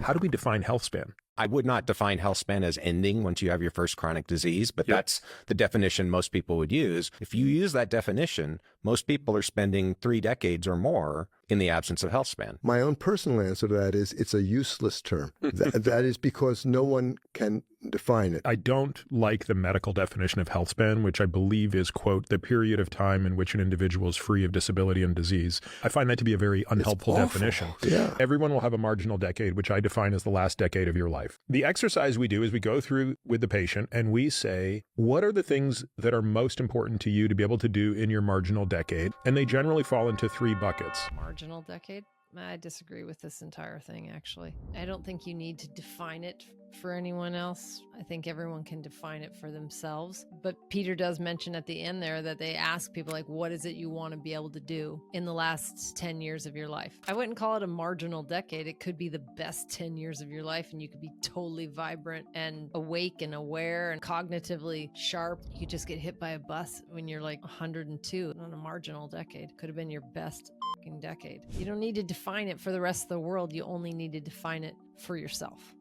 How do we define health span? I would not define health span as ending once you have your first chronic disease, but that's the definition most people would use. If you use that definition, most people are spending 3 decades or more in the absence of health span. My own personal answer to that is it's a useless term. That is because no one can define it. I don't like the medical definition of health span, which I believe is, quote, the period of time in which an individual is free of disability and disease. I find that to be a very unhelpful definition. Yeah. Everyone will have a marginal decade, which I define as the last decade of your life. The exercise we do is we go through with the patient and we say, what are the things that are most important to you to be able to do in your marginal decade? And they generally fall into 3 buckets. Marginal decade? I disagree with this entire thing, actually. I don't think you need to define it for anyone else. I think everyone can define it for themselves. But Peter does mention at the end there that they ask people, like, what is it you want to be able to do in the last 10 years of your life? I wouldn't call it a marginal decade. It could be the best 10 years of your life, and you could be totally vibrant and awake and aware and cognitively sharp. You could just get hit by a bus when you're like 102 on a marginal decade. Could have been your best decade. You don't need to define it for the rest of the world. You only need to define it for yourself.